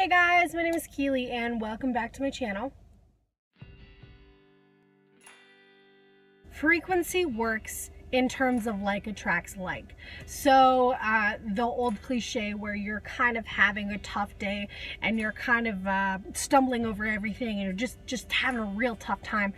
Hey guys, my name is Keely and welcome back to my channel. Frequency works in terms of like attracts like. So the old cliche where you're kind of having a tough day and you're kind of stumbling over everything and you're just having a real tough time.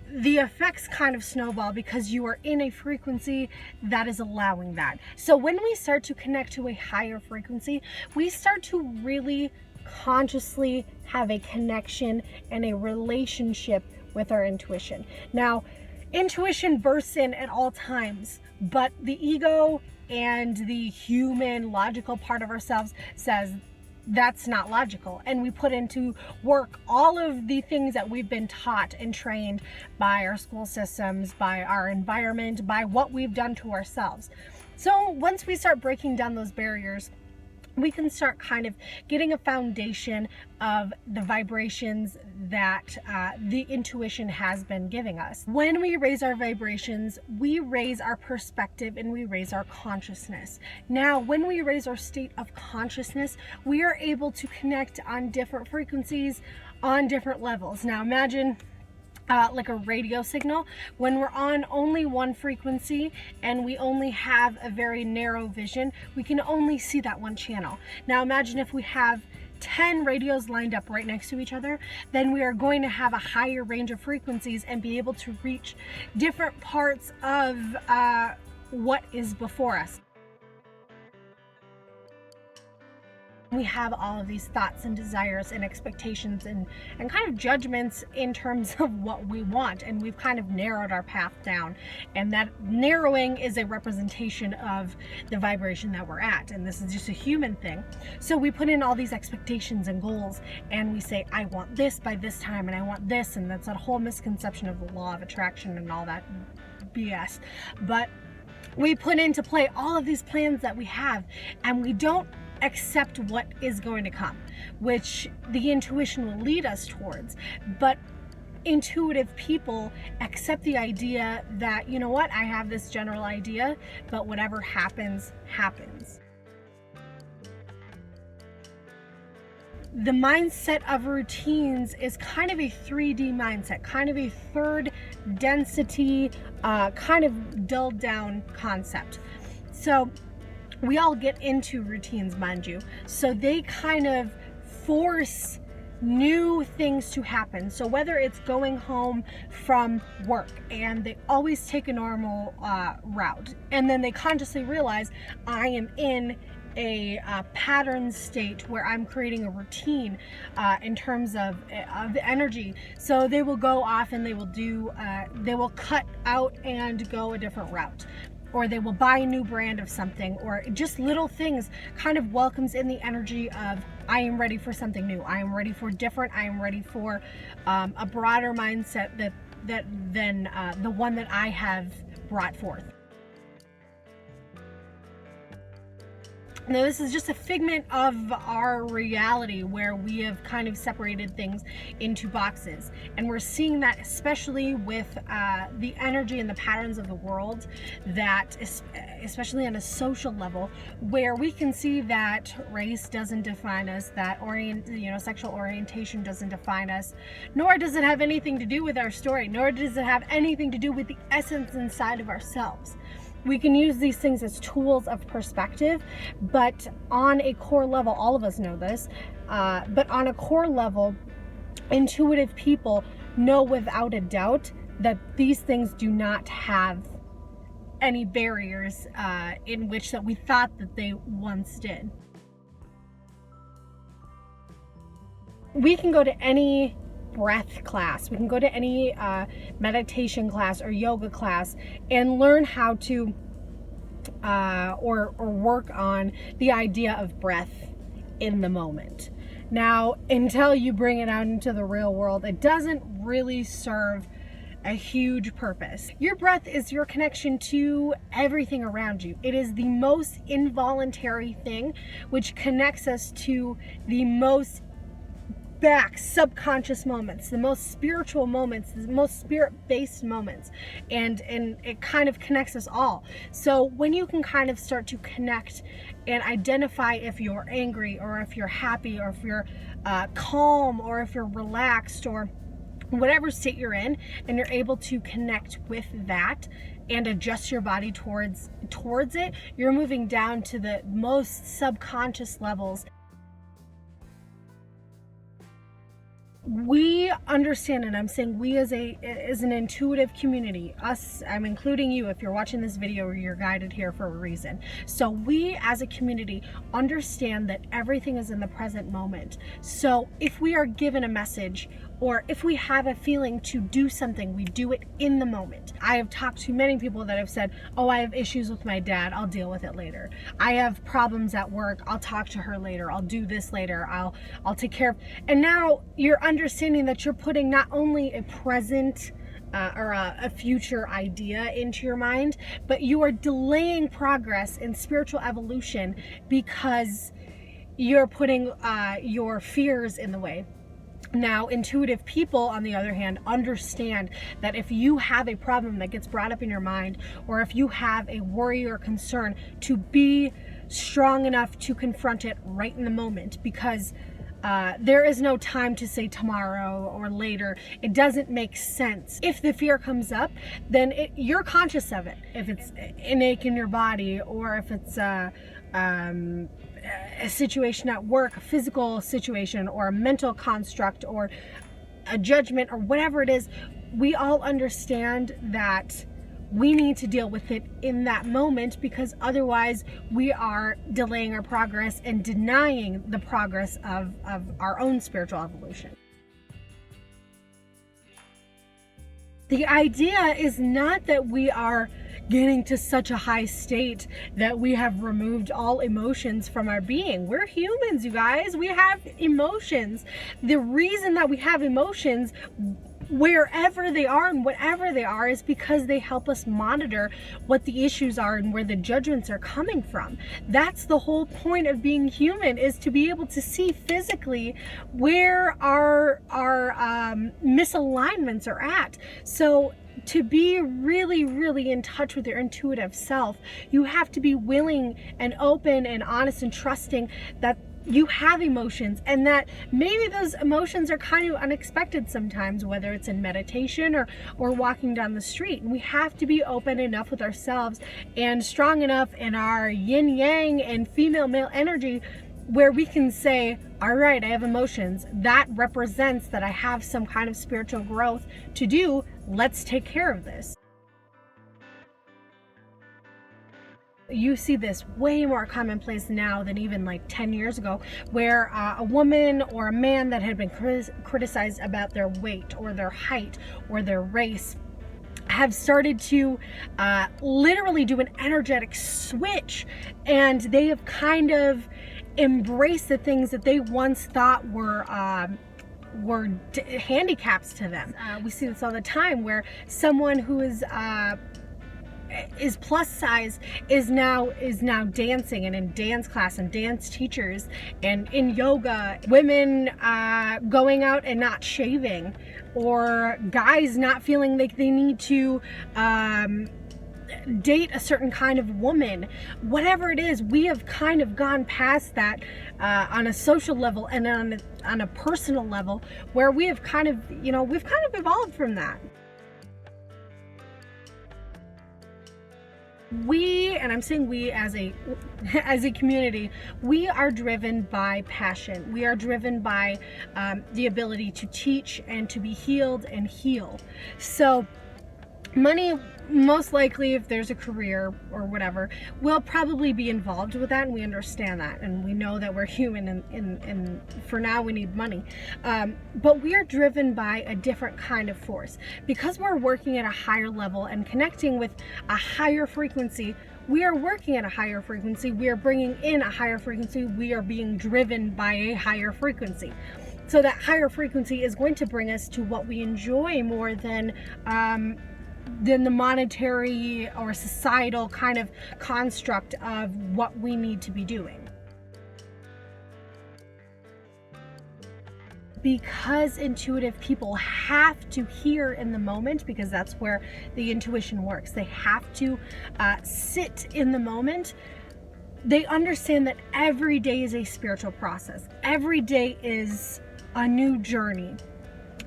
The effects kind of snowball because you are in a frequency that is allowing that. So when we start to connect to a higher frequency, we start to really consciously have a connection and a relationship with our intuition. Now, intuition bursts in at all times, but the ego and the human logical part of ourselves says that's not logical, and we put into work all of the things that we've been taught and trained by our school systems, by our environment, by what we've done to ourselves. So once we start breaking down those barriers, we can start kind of getting a foundation of the vibrations that the intuition has been giving us. When we raise our vibrations, we raise our perspective and we raise our consciousness. Now, when we raise our state of consciousness, we are able to connect on different frequencies, on different levels. Now, imagine like a radio signal. When we're on only one frequency and we only have a very narrow vision, we can only see that one channel. Now imagine if we have 10 radios lined up right next to each other, then we are going to have a higher range of frequencies and be able to reach different parts of what is before us. We have all of these thoughts and desires and expectations and kind of judgments in terms of what we want, and we've kind of narrowed our path down, and that narrowing is a representation of the vibration that we're at, and this is just a human thing. So we put in all these expectations and goals and we say, I want this by this time and I want this, and that's a whole misconception of the law of attraction and all that BS. But we put into play all of these plans that we have, and we don't accept what is going to come, which the intuition will lead us towards. But intuitive people accept the idea that, you know what, I have this general idea, but whatever happens, happens. The mindset of routines is kind of a 3D mindset, kind of a third density, kind of dulled down concept. So we all get into routines, mind you. So they kind of force new things to happen. So whether it's going home from work and they always take a normal route, and then they consciously realize I am in a pattern state where I'm creating a routine in terms of energy. So they will go off and they will cut out and go a different route, or they will buy a new brand of something, or just little things kind of welcomes in the energy of I am ready for something new, I am ready for different, I am ready for a broader mindset than the one that I have brought forth. Now, this is just a figment of our reality where we have kind of separated things into boxes. And we're seeing that especially with the energy and the patterns of the world, that especially on a social level, where we can see that race doesn't define us, that sexual orientation doesn't define us, nor does it have anything to do with our story, nor does it have anything to do with the essence inside of ourselves. We can use these things as tools of perspective, but on a core level, all of us know this, but on a core level, intuitive people know without a doubt that these things do not have any barriers in which that we thought that they once did. We can go to any breath class, we can go to any meditation class or yoga class and learn how to or work on the idea of breath in the moment. Now, until you bring it out into the real world, it doesn't really serve a huge purpose. Your breath is your connection to everything around you. It is the most involuntary thing which connects us to the most back subconscious moments, the most spiritual moments, the most spirit-based moments, and it kind of connects us all. So when you can kind of start to connect and identify if you're angry, or if you're happy, or if you're calm, or if you're relaxed, or whatever state you're in, and you're able to connect with that and adjust your body towards it, you're moving down to the most subconscious levels. We understand, and I'm saying we as an intuitive community, us, I'm including you if you're watching this video, or you're guided here for a reason. So we as a community understand that everything is in the present moment. So if we are given a message, or if we have a feeling to do something, we do it in the moment. I have talked to many people that have said, oh, I have issues with my dad, I'll deal with it later. I have problems at work, I'll talk to her later, I'll do this later, I'll take care of. And now you're understanding that you're putting not only a present or a future idea into your mind, but you are delaying progress in spiritual evolution because you're putting your fears in the way. Now, intuitive people, on the other hand, understand that if you have a problem that gets brought up in your mind, or if you have a worry or concern, to be strong enough to confront it right in the moment, because there is no time to say tomorrow or later. It doesn't make sense. If the fear comes up, then you're conscious of it. If it's an ache in your body, or if it's a situation at work, a physical situation, or a mental construct, or a judgment, or whatever it is, we all understand that we need to deal with it in that moment, because otherwise we are delaying our progress and denying the progress of our own spiritual evolution. The idea is not that we are getting to such a high state that we have removed all emotions from our being. We're humans, you guys. We have emotions. The reason that we have emotions, wherever they are and whatever they are, is because they help us monitor what the issues are and where the judgments are coming from. That's the whole point of being human, is to be able to see physically where our misalignments are at. So to be really, really in touch with your intuitive self, you have to be willing and open and honest and trusting that you have emotions, and that maybe those emotions are kind of unexpected sometimes, whether it's in meditation or walking down the street. And we have to be open enough with ourselves and strong enough in our yin yang and female male energy, where we can say, all right, I have emotions. That represents that I have some kind of spiritual growth to do. Let's take care of this. You see this way more commonplace now than even like 10 years ago, where a woman or a man that had been criticized about their weight or their height or their race have started to literally do an energetic switch, and they have kind of embraced the things that they once thought were handicaps to them. We see this all the time, where someone who is plus size is now dancing, and in dance class and dance teachers and in yoga. Women going out and not shaving, or guys not feeling like they need to date a certain kind of woman. Whatever it is, we have kind of gone past that on a social level and on a personal level, where we have kind of evolved from that. We, and I'm saying we as a community, we are driven by passion. We are driven by the ability to teach and to be healed and heal. So money, most likely, if there's a career or whatever, will probably be involved with that, and we understand that, and we know that we're human, and for now we need money. But we are driven by a different kind of force. Because we're working at a higher level and connecting with a higher frequency, we are working at a higher frequency, we are bringing in a higher frequency, we are being driven by a higher frequency. So that higher frequency is going to bring us to what we enjoy more than the monetary or societal kind of construct of what we need to be doing. because intuitive people have to hear in the moment, because that's where the intuition works. They have to sit in the moment. They understand that every day is a spiritual process. Every day is a new journey.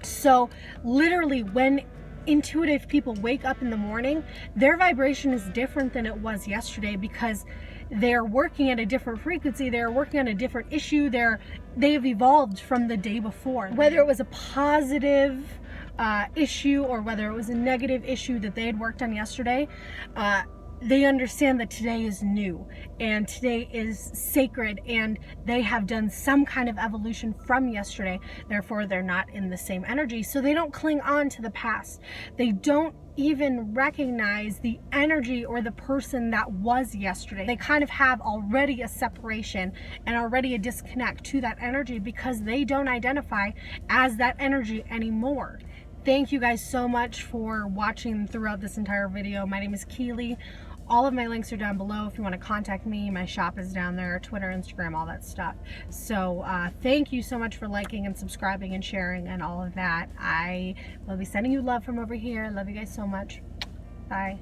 So literally, when intuitive people wake up in the morning, their vibration is different than it was yesterday, because they're working at a different frequency, they're working on a different issue, they've evolved from the day before. Whether it was a positive issue or whether it was a negative issue that they had worked on yesterday, they understand that today is new and today is sacred, and they have done some kind of evolution from yesterday. Therefore, they're not in the same energy, so they don't cling on to the past. They don't even recognize the energy or the person that was yesterday. They kind of have already a separation and already a disconnect to that energy, because they don't identify as that energy anymore. Thank you guys so much for watching throughout this entire video. My name is Keely. All of my links are down below if you want to contact me. My shop is down there, Twitter, Instagram, all that stuff. So thank you so much for liking and subscribing and sharing and all of that. I will be sending you love from over here. I love you guys so much. Bye.